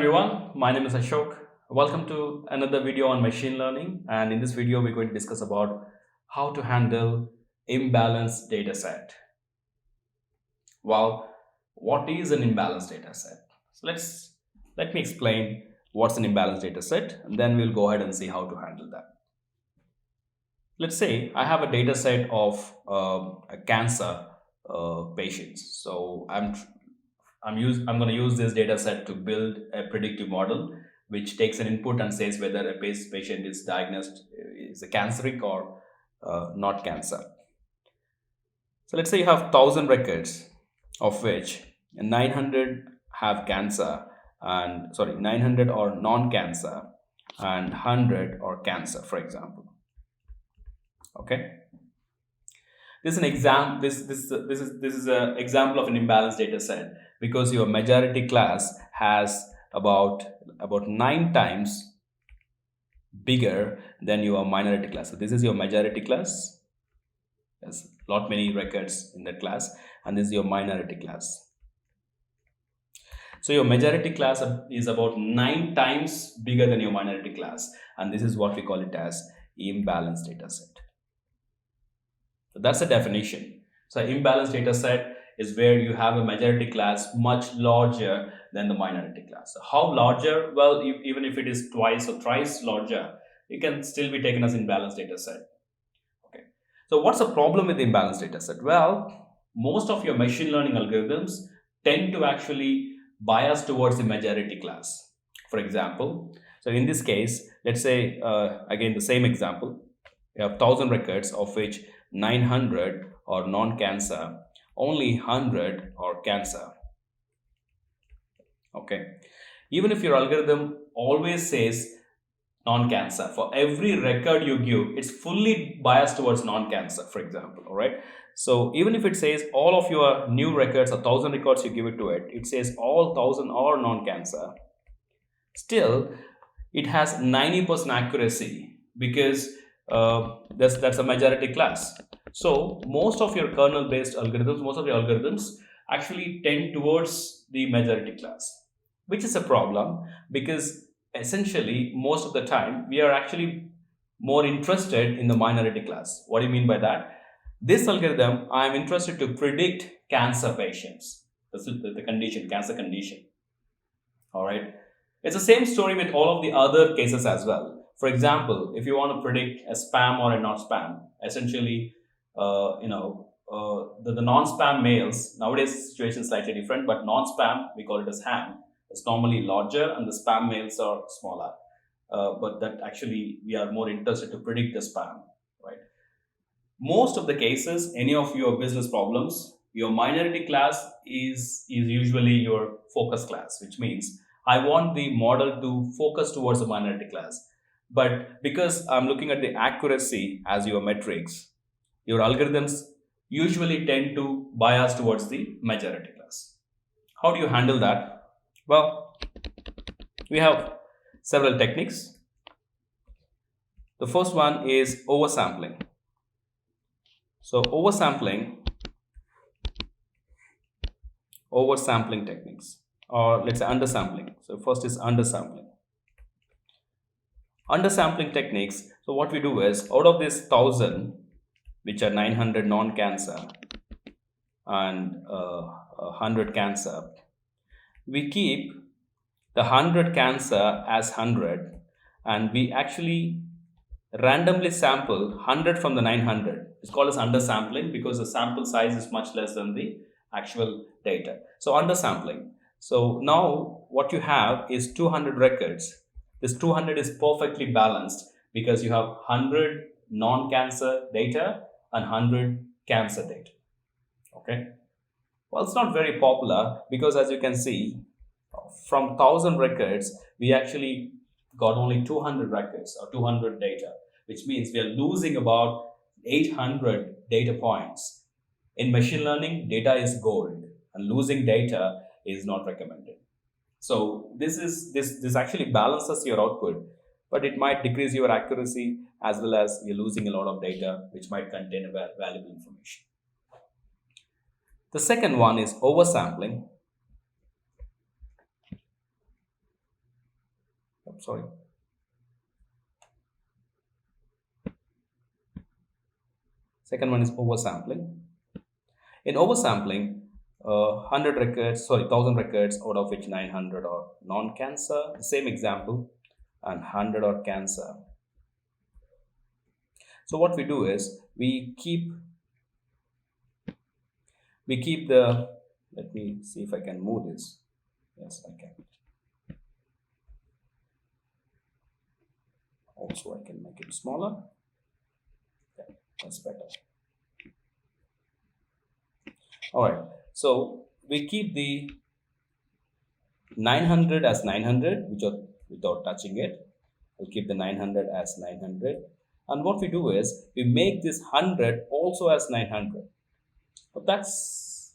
everyone, my name is Ashok. Welcome to another video on machine learning, and in this video we're going to discuss about how to handle imbalanced dataset. Well, what is an imbalanced dataset? So let me explain what's an imbalanced dataset, and then we'll go ahead and see how to handle that. Let's say I have a dataset of a cancer patients. So I'm going to use this data set to build a predictive model which takes an input and says whether a patient is diagnosed is a canceric or not cancer. So let's say you have 1,000 records, of which 900 have cancer, and 900 are non-cancer, and 100 are cancer, for example. Okay. This is an example of an imbalanced data set because your majority class has about 9 times bigger than your minority class. So this is your majority class. There's lot many records in that class, and this is your minority class. So your majority class is about 9 times bigger than your minority class, and this is what we call it as imbalanced data set. So that's the definition. So imbalanced data set is where you have a majority class much larger than the minority class. So how larger? Well, even if it is twice or thrice larger, it can still be taken as imbalanced data set. Okay. So what's the problem with the imbalanced data set? Well, most of your machine learning algorithms tend to actually bias towards the majority class. For example, so in this case, let's say, again, the same example, you have 1,000 records, of which 900 are non-cancer, only 100 are cancer. Okay. Even if your algorithm always says non-cancer, for every record you give, it's fully biased towards non-cancer, for example. All right. So even if it says all of your new records, 1,000 records you give it to it, it says all 1,000 are non-cancer. Still, it has 90% accuracy because that's a majority class. So most of your kernel based algorithms, most of your algorithms actually tend towards the majority class, which is a problem because essentially most of the time we are actually more interested in the minority class. What do you mean by that? This algorithm, I am interested to predict cancer patients. That's the condition, cancer condition. All right. It's the same story with all of the other cases as well. For example, if you want to predict a spam or a not spam, essentially, the non-spam mails, nowadays situation is slightly different, but non-spam, we call it as ham, is normally larger and the spam mails are smaller. But that actually, we are more interested to predict the spam, right? Most of the cases, any of your business problems, your minority class is usually your focus class, which means I want the model to focus towards the minority class. But because I'm looking at the accuracy as your metrics, your algorithms usually tend to bias towards the majority class. How do you handle that? Well, we have several techniques. The first one is oversampling. So oversampling techniques, or let's say undersampling. So first is undersampling. Undersampling techniques. So what we do is, out of this 1,000, which are 900 non-cancer and 100 cancer, we keep the 100 cancer as 100, and we actually randomly sample 100 from the 900. It's called as undersampling because the sample size is much less than the actual data. So undersampling. So now what you have is 200 records. This 200 is perfectly balanced because you have 100 non-cancer data and 100 cancer data. Okay. Well, it's not very popular because, as you can see, from 1,000 records, we actually got only 200 records or 200 data, which means we are losing about 800 data points. In machine learning, data is gold, and losing data is not recommended. So this actually balances your output, but it might decrease your accuracy as well as you're losing a lot of data which might contain valuable information. The second one is oversampling. sorry. Second one is oversampling. In oversampling, 100 records, sorry, 1000 records, out of which 900 are non-cancer. The same example, and 100 are cancer. So what we do is we keep the, let me see if I can move this. Yes, I can. Also, I can make it smaller. Yeah, that's better. All right. So we keep the 900 as 900, without touching it. We'll keep the 900 as 900. And what we do is we make this 100 also as 900. But that's,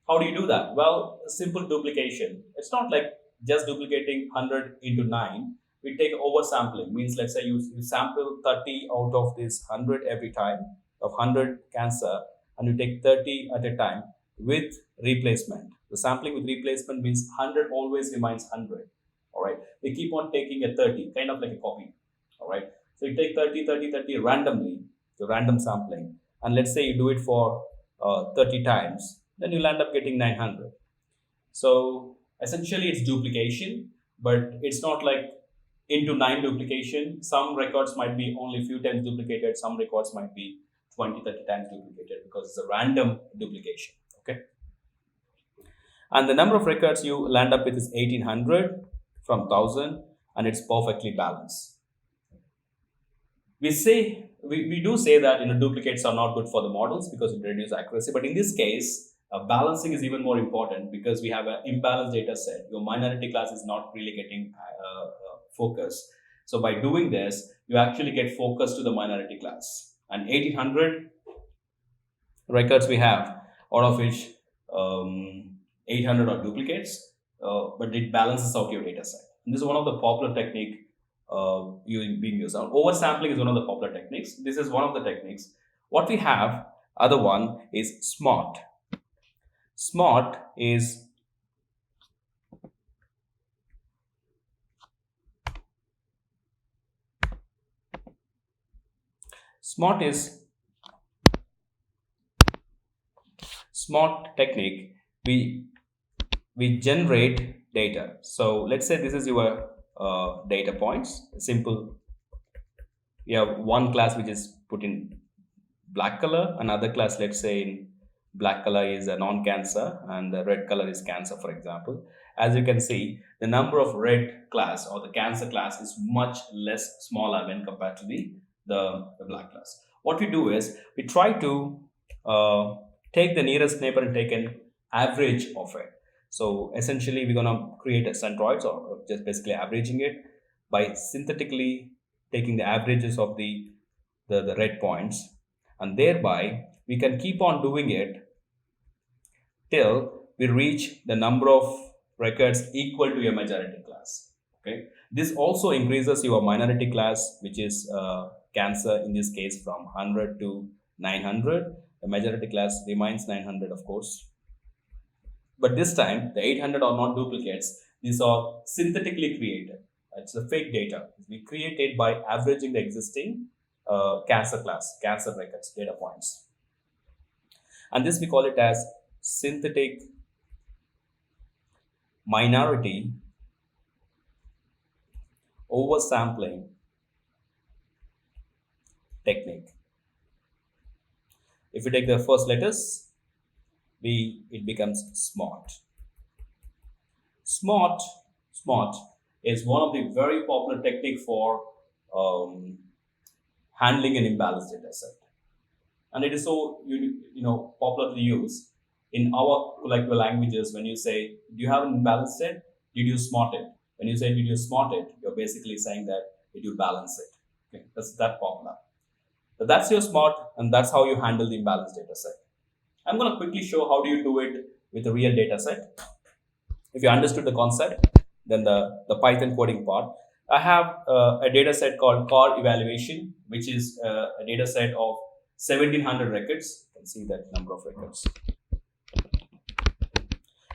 how do you do that? Well, simple duplication. It's not like just duplicating 100 into 9. We take oversampling. Means, let's say you sample 30 out of this 100 every time, of 100 cancer, and you take 30 at a time with replacement. The sampling with replacement means 100 always remains 100. All right. We keep on taking a 30, kind of like a copy. All right. So you take 30, 30, 30 randomly, the random sampling. And let's say you do it for 30 times, then you'll end up getting 900. So essentially it's duplication, but it's not like into 9 duplication. Some records might be only few times duplicated, some records might be 20, 30 times duplicated because it's a random duplication. Okay. And the number of records you land up with is 1800 from 1000, and it's perfectly balanced. We do say that duplicates are not good for the models because it reduces accuracy, but in this case balancing is even more important because we have an imbalanced data set. Your minority class is not really getting focus. So by doing this, you actually get focus to the minority class. And 1800 records we have, out of which 800 are duplicates, but it balances out your data set. And this is one of the popular technique being used. Now, oversampling is one of the popular techniques. This is one of the techniques. What we have, other one is SMOTE. SMOTE is SMOTE technique. We generate data. So let's say this is your data points. Simple. You have one class which is put in black color, another class, let's say in black color is a non-cancer, and the red color is cancer, for example. As you can see, the number of red class or the cancer class is much less smaller when compared to the black class. What we do is we try to take the nearest neighbor and take an average of it. So essentially, we're gonna create a centroids, or just basically averaging it by synthetically taking the averages of the red points, and thereby we can keep on doing it till we reach the number of records equal to a majority class. Okay, this also increases your minority class, which is cancer in this case, from 100 to 900. The majority class remains 900, of course. But this time, the 800 are not duplicates. These are synthetically created. It's the fake data. We create it by averaging the existing cancer class, cancer records, data points. And this we call it as synthetic minority oversampling technique. If we take the first letters, it becomes SMOTE. SMOTE is one of the very popular technique for handling an imbalanced data set, and it is so popularly used in our colloquial languages. When you say, "Do you have an imbalanced set?" Did you SMOTE it? When you say, "Did you SMOTE it?" You're basically saying that, "Did you balance it?" Okay, that's that popular. So that's your SMOTE, and that's how you handle the imbalanced data set. I'm going to quickly show how do you do it with a real data set. If you understood the concept, then the Python coding part. I have a data set called car evaluation, which is a data set of 1700 records. You can see that number of records.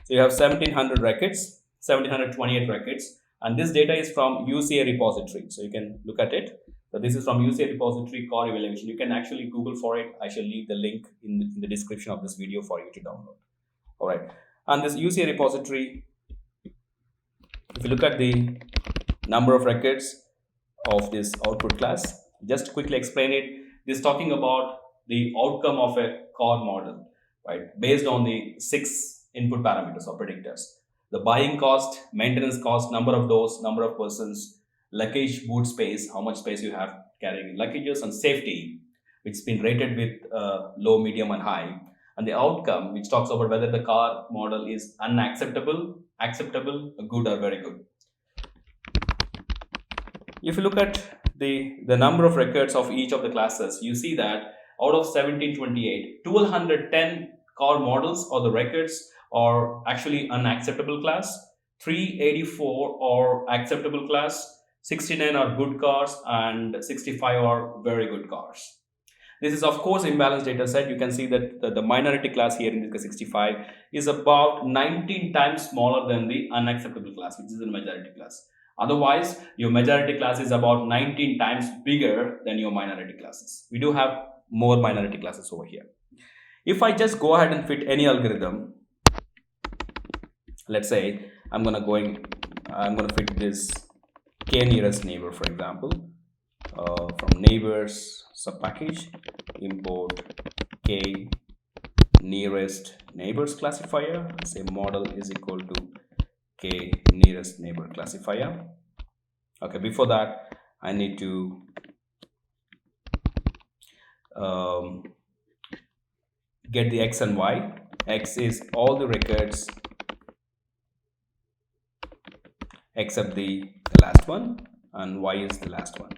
So you have 1700 records, 1728 records, And this data is from UCA repository, so you can look at it. So this is from UCA repository core evaluation. You can actually Google for it. I shall leave the link in the description of this video for you to download. All right, and this UCA repository, if you look at the number of records of this output class, just to quickly explain it, this is talking about the outcome of a core model, right, based on the 6 input parameters or predictors: the buying cost, maintenance cost, number of doors, number of persons, luggage boot space, how much space you have carrying luggages, and safety, which has been rated with low, medium, and high, and the outcome, which talks about whether the car model is unacceptable, acceptable, good, or very good. If you look at the number of records of each of the classes, you see that out of 1728, 1210 car models or the records are actually unacceptable class, 384 are acceptable class, 69 are good cars, and 65 are very good cars. This is, of course, imbalanced data set. You can see that the minority class here in this case 65 is about 19 times smaller than the unacceptable class, which is the majority class. Otherwise, your majority class is about 19 times bigger than your minority classes. We do have more minority classes over here. If I just go ahead and fit any algorithm, let's say I'm gonna fit this k nearest neighbor, for example, from neighbors subpackage, import k nearest neighbors classifier, say model is equal to k nearest neighbor classifier. Okay, before that I need to get the x and y. X is all the records except the last one, and y is the last one,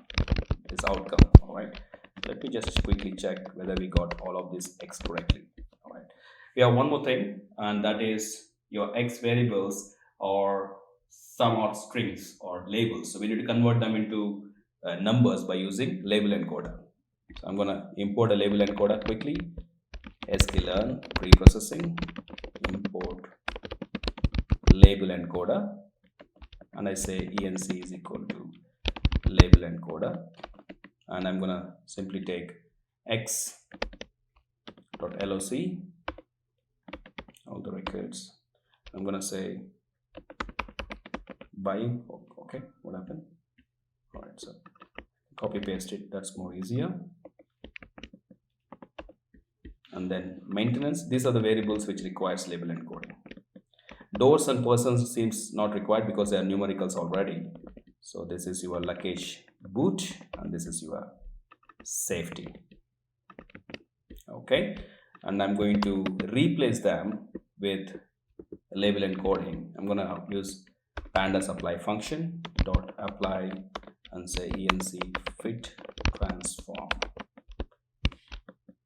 is outcome. All right, let me just quickly check whether we got all of this x correctly. All right, we have one more thing, and that is your x variables or some are strings or labels, so we need to convert them into numbers by using label encoder. So I'm going to import a label encoder quickly. sklearn preprocessing, import label encoder, and I say enc is equal to label encoder, and I'm going to simply take x.loc, all the records. I'm going to say buying. Okay, what happened? All right, so copy paste it, that's more easier. And then maintenance, these are the variables which requires label encoding. Doors and persons seems not required because they are numericals already. So this is your luggage boot and this is your safety. Okay, and I'm going to replace them with label encoding. I'm going to use pandas apply function dot apply and say enc fit transform,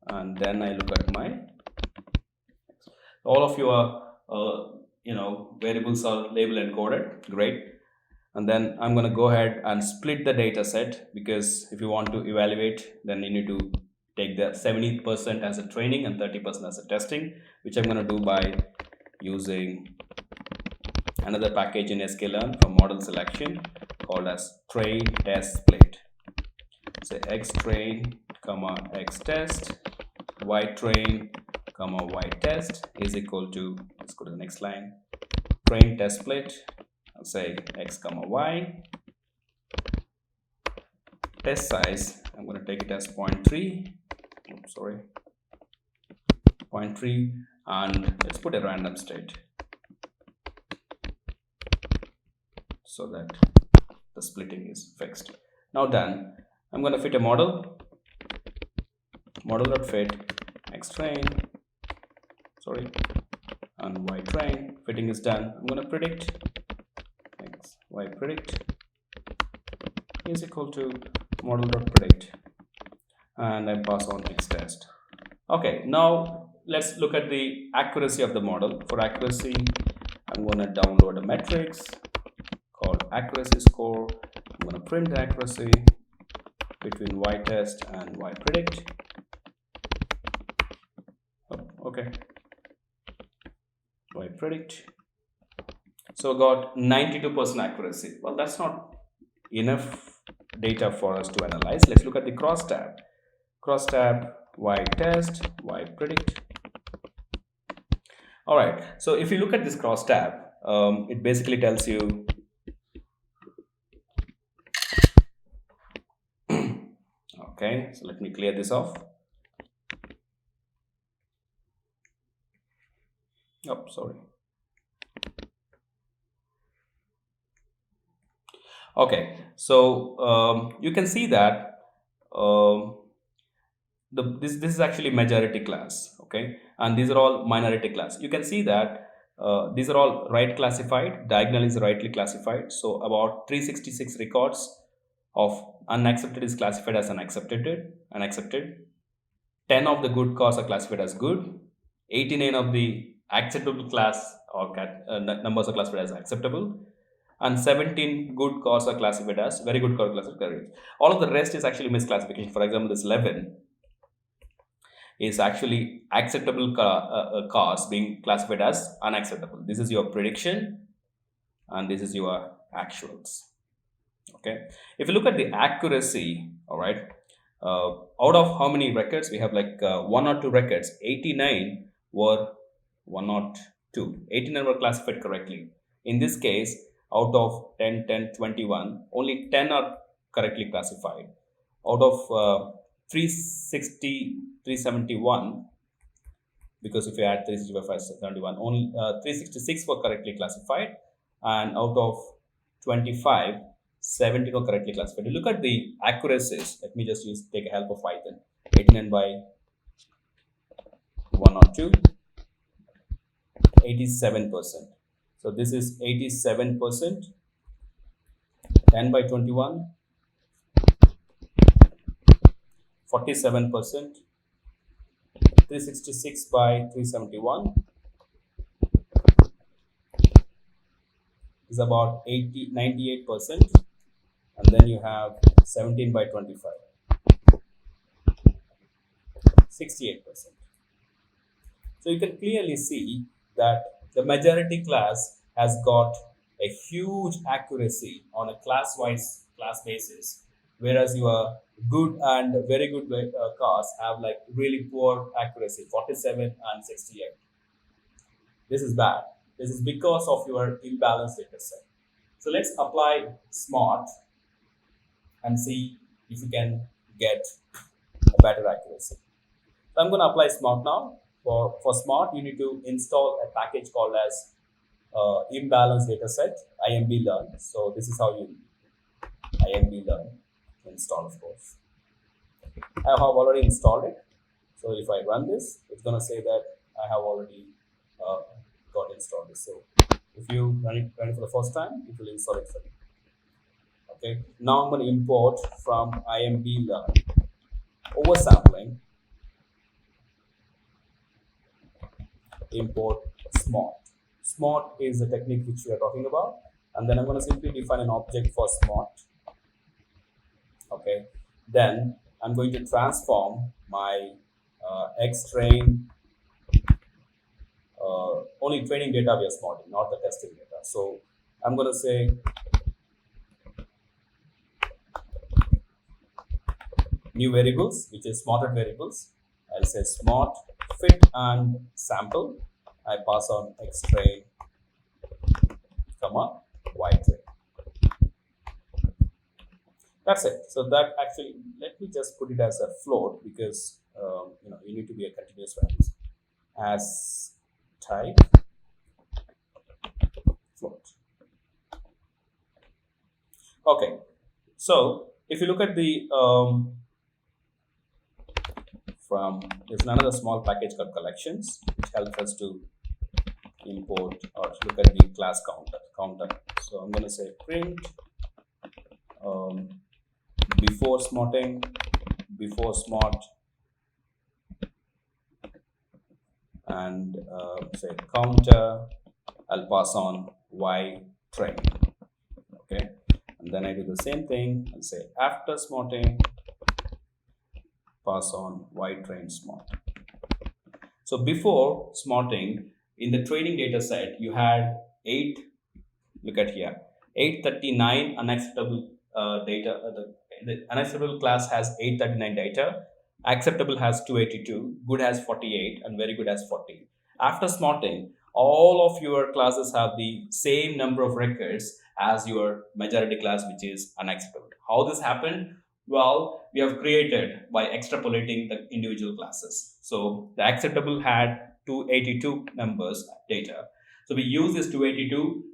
and then I look at my all of your variables are label encoded. Great. And then I'm going to go ahead and split the data set, because if you want to evaluate, then you need to take the 70% as a training and 30% as a testing, which I'm going to do by using another package in sklearn for model selection called as train test split. Say x train comma x test, y train comma y test is equal to, let's go to the next line, train test split, I'll say x comma y. Test size, I'm going to take it as 0.3, sorry, 0.3, and let's put a random state so that the splitting is fixed. Now done, I'm going to fit a model dot fit x train, sorry, and y train. Fitting is done. I'm going to predict x y predict is equal to model dot predict, and I pass on x test. Okay, now let's look at the accuracy of the model. For accuracy, I'm going to download a matrix called accuracy score. I'm going to print the accuracy between y test and y predict. Oh, okay, y predict, So I got 92% accuracy. Well, that's not enough data for us to analyze. Let's look at the cross tab. Cross tab, y test, y predict. All right. So if you look at this cross tab, it basically tells you. Okay. So let me clear this off. Oh, sorry. Okay. So you can see that um, this is actually majority class. Okay, and these are all minority class. You can see that these are all right classified. Diagonal is rightly classified. So about 366 records of unaccepted is classified as unaccepted. 10 of the good cars are classified as good. 89 of the acceptable class or numbers are classified as acceptable. And 17 good cars are classified as very good car classified. All of the rest is actually misclassification. For example, this 11 is actually acceptable cars being classified as unacceptable. This is your prediction and this is your actuals. Okay. If you look at the accuracy, all right, out of how many records we have, like one or two records, 89 were one or two. 89 were classified correctly. In this case, out of 10, 10, 21, only 10 are correctly classified. Out of 360, 371, because if you add 365, 571, only 366 were correctly classified, and out of 25, 17 were correctly classified. You look at the accuracies. Let me just take a help of Python. 89 by 1 or 2, 87%. So this is 87%. 10 by 21, 47%. 366 by 371 is about 98%, and then you have 17 by 25, 68%. So you can clearly see that the majority class has got a huge accuracy on a class basis, whereas your good and very good cars have like really poor accuracy, 47 and 68. This is bad. This is because of your imbalanced data set. So let's apply SMOTE and see if you can get a better accuracy. So I'm going to apply SMOTE now. For SMOTE, you need to install a package called as Imbalance Dataset, Learn. So this is how you Learn install, of course. I have already installed it. So if I run this, it's going to say that I have already got installed this. So if you run it for the first time, it will install it for you. Okay. Now I'm going to import from Learn oversampling. Import SMOTE. SMOTE is the technique which we are talking about, and then I'm going to simply define an object for SMOTE. Okay, then I'm going to transform my X-train, only training data we are SMOTEing, not the testing data. So I'm going to say new variables, which is SMOTED variables. I'll say SMOTE fit and sample. I pass on X-train, comma, Y-train. That's it. So that actually, let me just put it as a float, because you need to be a continuous values as type float. Okay. So if you look at the there's another small package called collections, which helps us to import or look at the class counter. So I'm going to say print before SMOTEing, before SMOTE, and say counter. I'll pass on Y train. Okay, and then I do the same thing and say after SMOTEing, pass on Y train SMOTE. So before SMOTEing, in the training data set, you had 8 Look at here. 839 unacceptable data. The unacceptable class has 839 data. Acceptable has 282. Good has 48, and very good has 40. After smarting, all of your classes have the same number of records as your majority class, which is unacceptable. How this happened? Well, we have created by extrapolating the individual classes. So the acceptable had 282 numbers data. So we use this 282,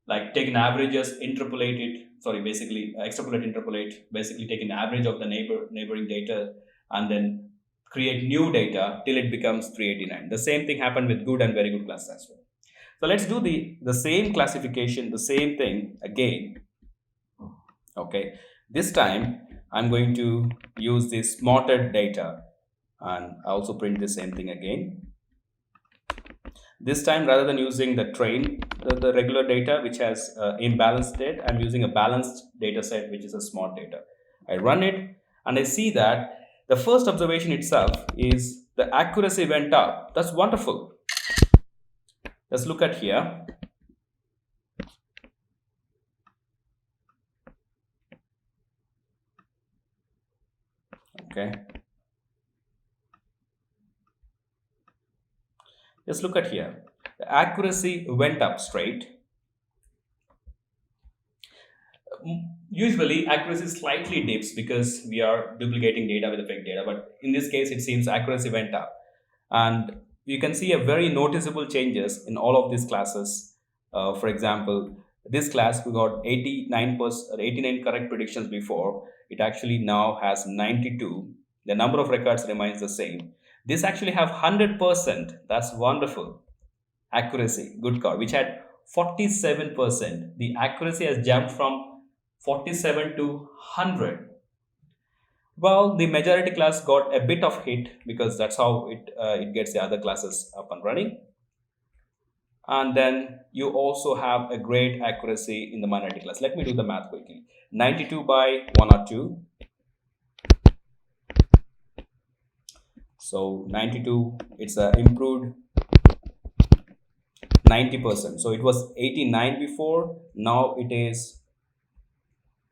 like take an averages, interpolate it, sorry, basically extrapolate, interpolate, basically take an average of the neighboring data and then create new data till it becomes 389. The same thing happened with good and very good classes as well. So let's do the same classification, the same thing again. Okay, this time I'm going to use this SMOTE data and I also print the same thing again. This time, rather than using the regular data which has imbalanced data, I'm using a balanced data set which is a SMOTE data. I run it and I see that the first observation itself is the accuracy went up. That's wonderful. Let's look at here. Okay. Just look at here. The accuracy went up straight. Usually accuracy slightly dips because we are duplicating data with the fake data, but in this case it seems accuracy went up, and you can see a very noticeable changes in all of these classes. For example, this class we got 89%, 89 correct predictions before. It actually now has 92. The number of records remains the same. This actually have 100%. That's wonderful. Accuracy, good call, which had 47%. The accuracy has jumped from 47 to 100. Well, the majority class got a bit of hit because that's how it gets the other classes up and running. And then you also have a great accuracy in the minority class. Let me do the math quickly. 92 by 102. So 92, it's a improved 90%. So it was 89 before, now it is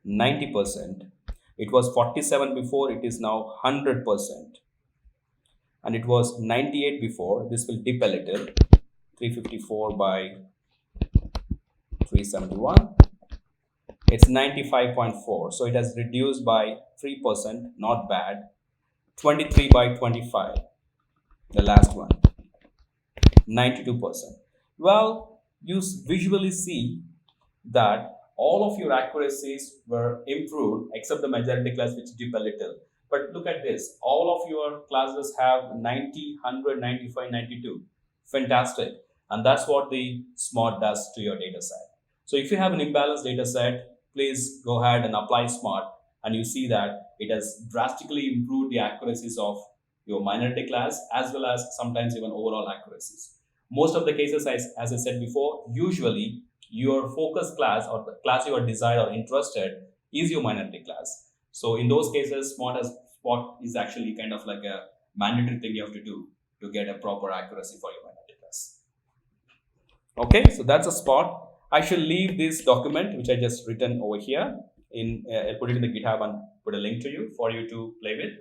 90%. It was 47 before, it is now 100%. And it was 98 before, this will dip a little. 354 by 371. It's 95.4. So it has reduced by 3%, not bad. 23 by 25, the last one. 92%. Well, you visually see that all of your accuracies were improved except the majority class, which dip a little. But look at this, all of your classes have 90, 100, 95, 92. Fantastic. And that's what the SMOTE does to your data set. So if you have an imbalanced data set, please go ahead and apply SMOTE, and you see that it has drastically improved the accuracies of your minority class as well as sometimes even overall accuracies. Most of the cases, as I said before, usually your focus class or the class you are desired or interested is your minority class. So in those cases, SMOTE is actually kind of like a mandatory thing you have to do to get a proper accuracy for your minority class. Okay, so that's a spot. I shall leave this document which I just written over here. I'll put it in the GitHub and put a link to you for you to play with.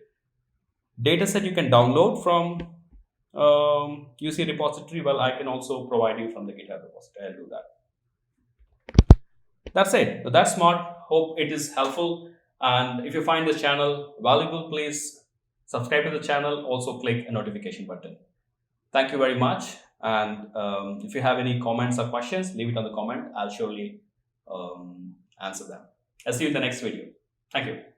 Dataset you can download from UC repository. Well, I can also provide you from the GitHub repository. I'll do that. That's it. So that's SMOTE. Hope it is helpful. And if you find this channel valuable, please subscribe to the channel. Also click a notification button. Thank you very much. And if you have any comments or questions, leave it on the comment. I'll surely answer them. I'll see you in the next video. Thank you.